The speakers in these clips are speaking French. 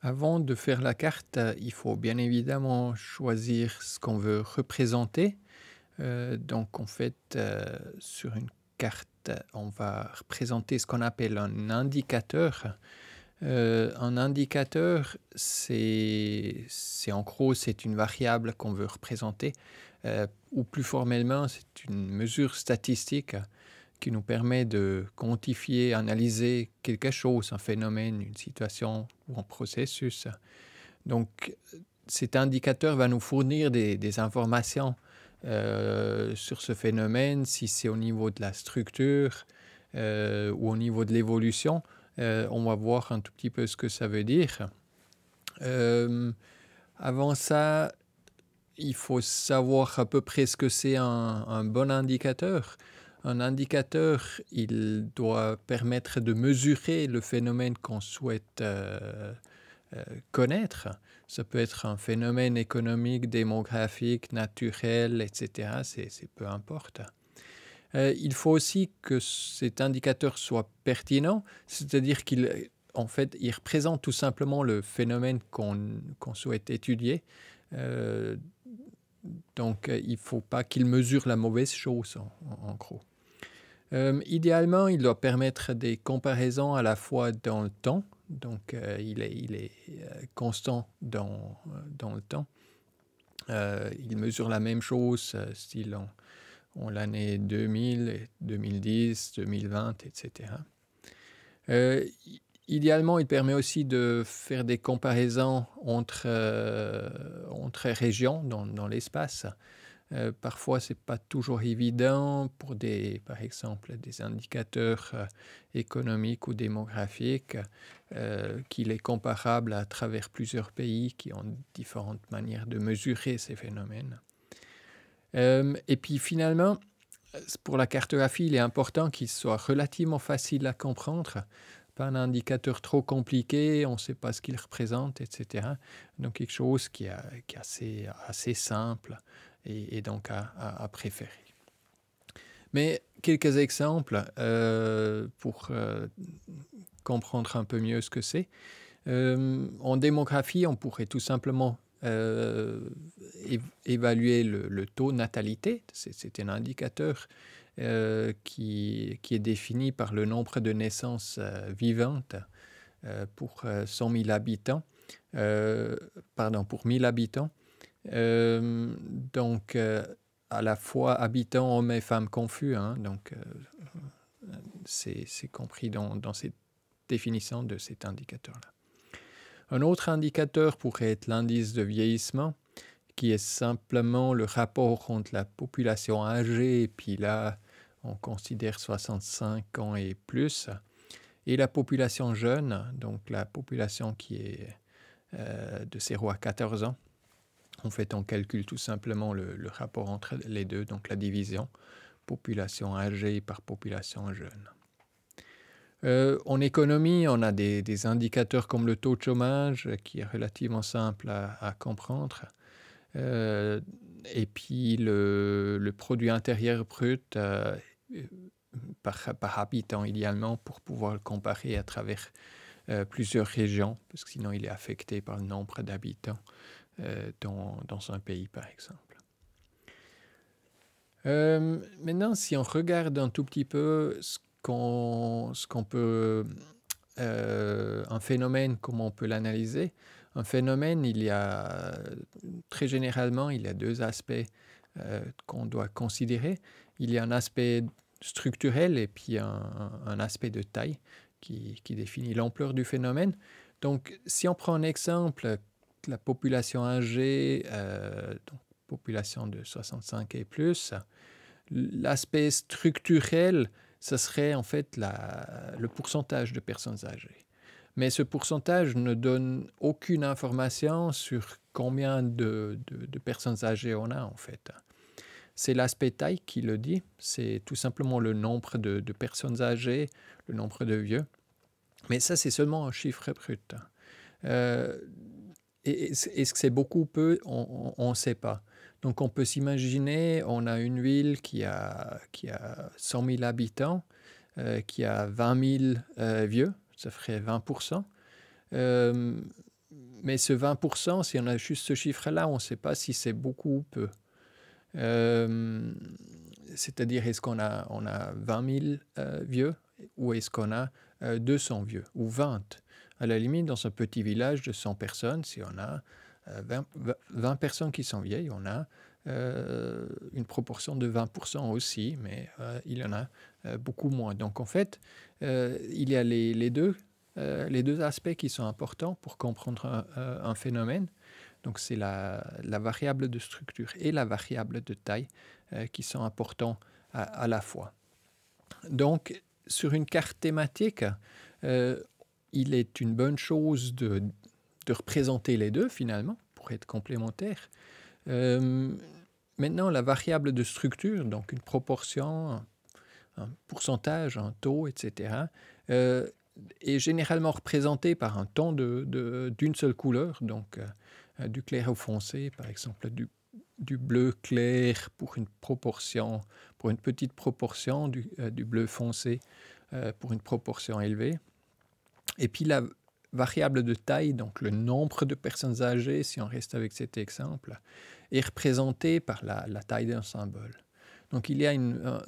Avant de faire la carte, il faut bien évidemment choisir ce qu'on veut représenter. Donc en fait, sur une carte, on va représenter ce qu'on appelle un indicateur. Un indicateur, c'est en gros, c'est une variable qu'on veut représenter, ou plus formellement, c'est une mesure statistique qui nous permet de quantifier, analyser quelque chose, un phénomène, une situation ou un processus. Donc, cet indicateur va nous fournir des informations sur ce phénomène, si c'est au niveau de la structure ou au niveau de l'évolution. On va voir un tout petit peu ce que ça veut dire. Euh, Avant ça, il faut savoir à peu près ce que c'est un bon indicateur. Un indicateur, il doit permettre de mesurer le phénomène qu'on souhaite connaître. Ça peut être un phénomène économique, démographique, naturel, etc. C'est peu importe. Il faut aussi que cet indicateur soit pertinent, c'est-à-dire qu'il en fait, il représente tout simplement le phénomène qu'on souhaite étudier. Euh, donc, il ne faut pas qu'il mesure la mauvaise chose, en gros. Idéalement, il doit permettre des comparaisons à la fois dans le temps, donc il est constant dans le temps. Il mesure la même chose, style en l'année 2000, 2010, 2020, etc. Idéalement, il permet aussi de faire des comparaisons entre régions dans l'espace. Parfois, ce n'est pas toujours évident pour par exemple, des indicateurs économiques ou démographiques qu'il est comparable à travers plusieurs pays qui ont différentes manières de mesurer ces phénomènes. Et puis finalement, pour la cartographie, il est important qu'il soit relativement facile à comprendre, pas un indicateur trop compliqué, on ne sait pas ce qu'il représente, etc. Donc quelque chose qui est assez simple et donc à préférer. Mais quelques exemples pour comprendre un peu mieux ce que c'est. En démographie, on pourrait tout simplement évaluer le taux de natalité. C'est un indicateur qui est défini par le nombre de naissances vivantes pour 100 000 habitants. Pour 1000 habitants. Donc, à la fois habitants, hommes et femmes confus. Donc, c'est compris dans cette définition de cet indicateur-là. Un autre indicateur pourrait être l'indice de vieillissement, qui est simplement le rapport entre la population âgée, et puis là, on considère 65 ans et plus, et la population jeune, donc la population qui est de 0 à 14 ans. En fait, on calcule tout simplement le rapport entre les deux, donc la division, population âgée par population jeune. En économie, on a des indicateurs comme le taux de chômage, qui est relativement simple à comprendre. Et puis le produit intérieur brut par habitant, idéalement, pour pouvoir le comparer à travers plusieurs régions, parce que sinon il est affecté par le nombre d'habitants dans un pays, par exemple. Maintenant, si on regarde un tout petit peu ce qu'on peut, un phénomène, comment on peut l'analyser. Un phénomène, très généralement, il y a deux aspects qu'on doit considérer. Il y a un aspect structurel et puis un aspect de taille qui définit l'ampleur du phénomène. Donc, si on prend un exemple, la population âgée, donc population de 65 et plus, l'aspect structurel, ce serait en fait le pourcentage de personnes âgées. Mais ce pourcentage ne donne aucune information sur combien de personnes âgées on a en fait. C'est l'aspect taille qui le dit, c'est tout simplement le nombre de personnes âgées, le nombre de vieux. Mais ça, c'est seulement un chiffre brut. Est-ce que c'est beaucoup ou peu? On ne sait pas. Donc on peut s'imaginer, on a une ville qui a 100 000 habitants, qui a 20 000 vieux, ça ferait 20%. mais ce 20%, si on a juste ce chiffre-là, on ne sait pas si c'est beaucoup ou peu. C'est-à-dire, est-ce on a 20 000 vieux ou est-ce qu'on a 200 vieux ou 20? À la limite, dans un petit village de 100 personnes, si on a 20 personnes qui sont vieilles, on a une proportion de 20% aussi, mais il y en a beaucoup moins. Donc en fait, il y a les deux aspects qui sont importants pour comprendre un phénomène. Donc c'est la variable de structure et la variable de taille qui sont importants à la fois. Donc sur une carte thématique, il est une bonne chose de représenter les deux finalement pour être complémentaires. Maintenant, la variable de structure, donc une proportion, un pourcentage, un taux, etc., est généralement représentée par un ton d'une seule couleur, donc du clair au foncé, par exemple du bleu clair pour une proportion, pour une petite proportion, du bleu foncé pour une proportion élevée. Et puis la variable de taille, donc le nombre de personnes âgées, si on reste avec cet exemple, est représentée par la taille d'un symbole. Donc il y a une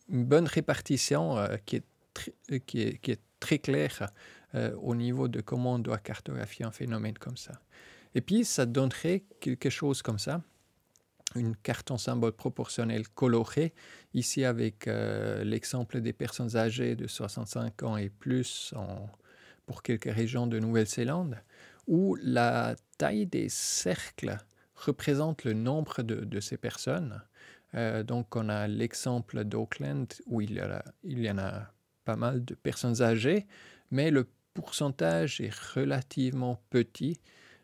bonne répartition qui est très claire au niveau de comment on doit cartographier un phénomène comme ça. Et puis ça donnerait quelque chose comme ça, une carte en symbole proportionnel colorée, ici avec l'exemple des personnes âgées de 65 ans et plus pour quelques régions de Nouvelle-Zélande, où la taille des cercles représente le nombre de ces personnes. Donc on a l'exemple d'Auckland où il y en a pas mal de personnes âgées, mais le pourcentage est relativement petit,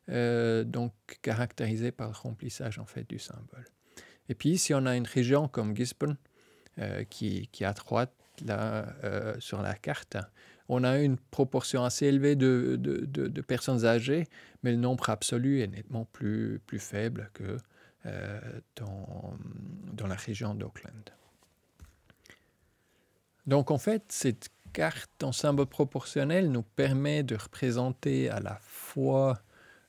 donc caractérisé par le remplissage en fait du symbole. Et puis si on a une région comme Gisborne qui est à droite là sur la carte, on a une proportion assez élevée de personnes âgées, mais le nombre absolu est nettement plus faible que dans la région d'Auckland. Donc en fait, cette carte en symbole proportionnel nous permet de représenter à la fois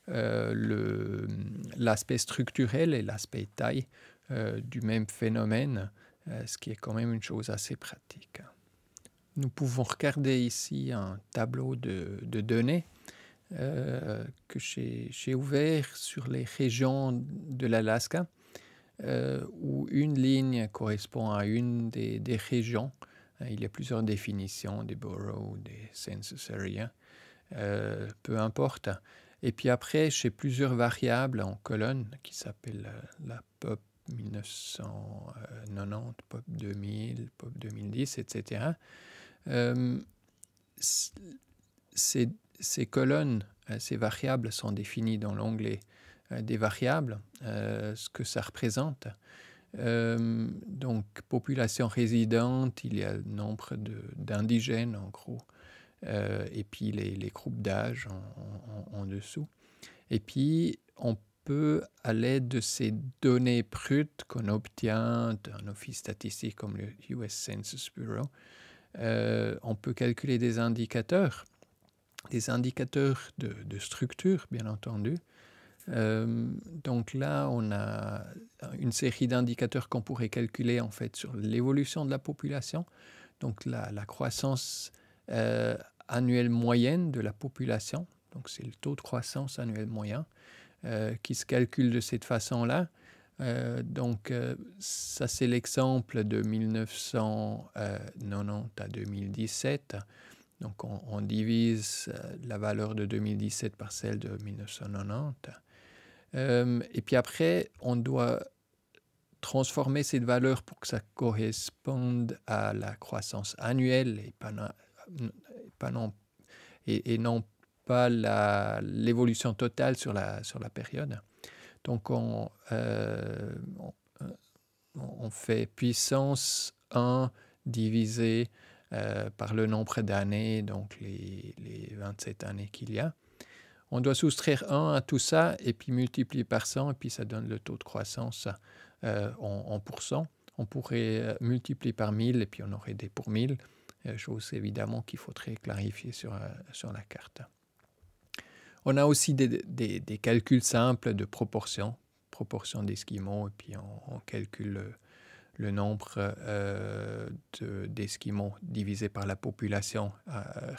l'aspect structurel et l'aspect taille du même phénomène, ce qui est quand même une chose assez pratique. Nous pouvons regarder ici un tableau de données que j'ai ouvert sur les régions de l'Alaska, où une ligne correspond à une des régions. Il y a plusieurs définitions, des boroughs, des census areas, peu importe. Et puis après, j'ai plusieurs variables en colonne qui s'appellent la POP 1990, POP 2000, POP 2010, etc. Ces colonnes, ces variables sont définies dans l'onglet des variables, ce que ça représente. Donc, population résidente, il y a le nombre d'indigènes en gros, et puis les groupes d'âge en dessous. Et puis, on peut, à l'aide de ces données brutes qu'on obtient d'un office statistique comme le US Census Bureau, on peut calculer des indicateurs de structure, bien entendu. Donc là, on a une série d'indicateurs qu'on pourrait calculer en fait sur l'évolution de la population, donc la croissance annuelle moyenne de la population, donc c'est le taux de croissance annuel moyen qui se calcule de cette façon-là. Donc ça c'est l'exemple de 1990 à 2017. Donc on divise la valeur de 2017 par celle de 1990. Et puis après, on doit transformer cette valeur pour que ça corresponde à la croissance annuelle et non pas l'évolution totale sur la période. Donc on fait puissance 1 divisé par le nombre d'années, donc les 27 années qu'il y a. On doit soustraire 1 à tout ça et puis multiplier par 100 et puis ça donne le taux de croissance en pourcent. On pourrait multiplier par 1000 et puis on aurait des pour 1000, chose évidemment qu'il faudrait clarifier sur la carte. On a aussi des calculs simples de proportion d'Esquimaux, et puis on calcule le nombre d'Esquimaux divisé par la population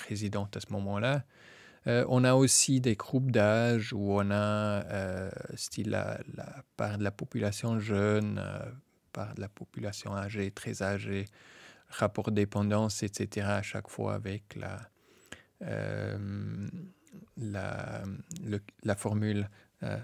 résidente à ce moment-là. On a aussi des groupes d'âge où on a style la part de la population jeune, part de la population âgée, très âgée, rapport de dépendance, etc. à chaque fois avec la formule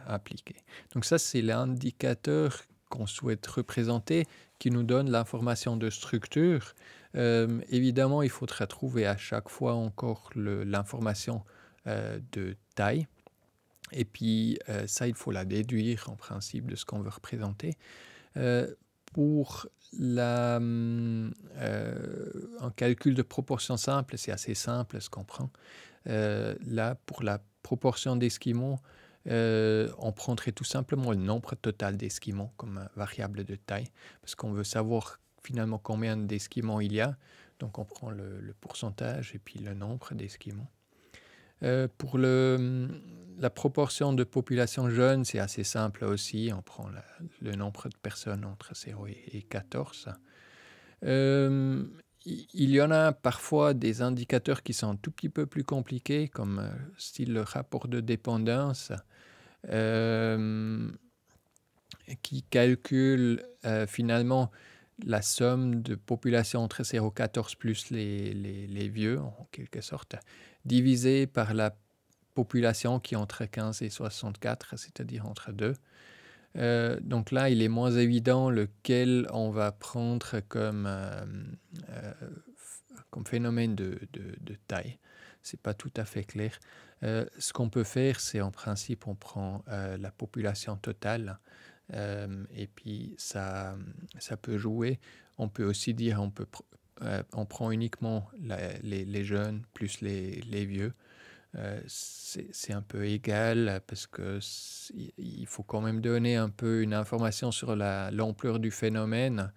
appliquée. Donc ça, c'est l'indicateur qu'on souhaite représenter qui nous donne l'information de structure. Évidemment, il faudra trouver à chaque fois encore l'information de taille. Et puis ça, il faut la déduire en principe de ce qu'on veut représenter. Pour un calcul de proportion simple, c'est assez simple ce qu'on prend. Là, pour la proportion d'Esquimaux, on prendrait tout simplement le nombre total d'Esquimaux comme variable de taille, parce qu'on veut savoir finalement combien d'Esquimaux il y a. Donc on prend le pourcentage et puis le nombre d'Esquimaux. Pour la proportion de population jeune, c'est assez simple aussi. On prend le nombre de personnes entre 0 et 14. Il y en a parfois des indicateurs qui sont un tout petit peu plus compliqués, comme style le rapport de dépendance, qui calcule finalement la somme de population entre 0 et 14 plus les vieux, en quelque sorte, divisé par la population qui est entre 15 et 64, c'est-à-dire entre 2. Donc là, il est moins évident lequel on va prendre comme phénomène de taille. Ce n'est pas tout à fait clair. Ce qu'on peut faire, c'est en principe, on prend la population totale et puis ça peut jouer. On peut aussi dire on prend uniquement les jeunes plus les vieux. C'est un peu égal parce qu'il faut quand même donner un peu une information sur l'ampleur du phénomène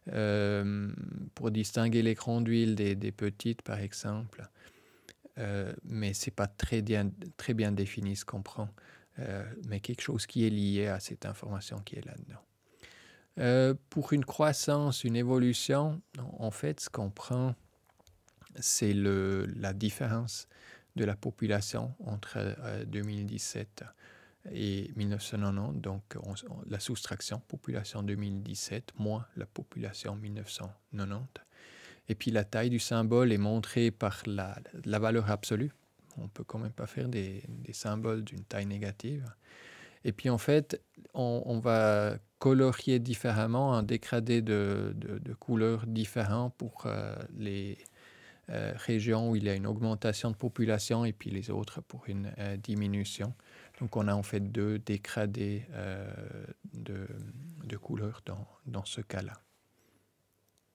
pour distinguer les grandes villes des petites, par exemple. Mais ce n'est pas très bien défini ce qu'on prend, mais quelque chose qui est lié à cette information qui est là-dedans. Pour une croissance, une évolution, en fait, ce qu'on prend, c'est la différence de la population entre 2017 et 1990, donc la soustraction population 2017 moins la population 1990. Et puis la taille du symbole est montrée par la valeur absolue. On ne peut quand même pas faire des symboles d'une taille négative. Et puis en fait, on va colorier différemment, un dégradé de couleurs différents pour les régions où il y a une augmentation de population et puis les autres pour une diminution. Donc on a en fait deux dégradés de couleurs dans ce cas-là.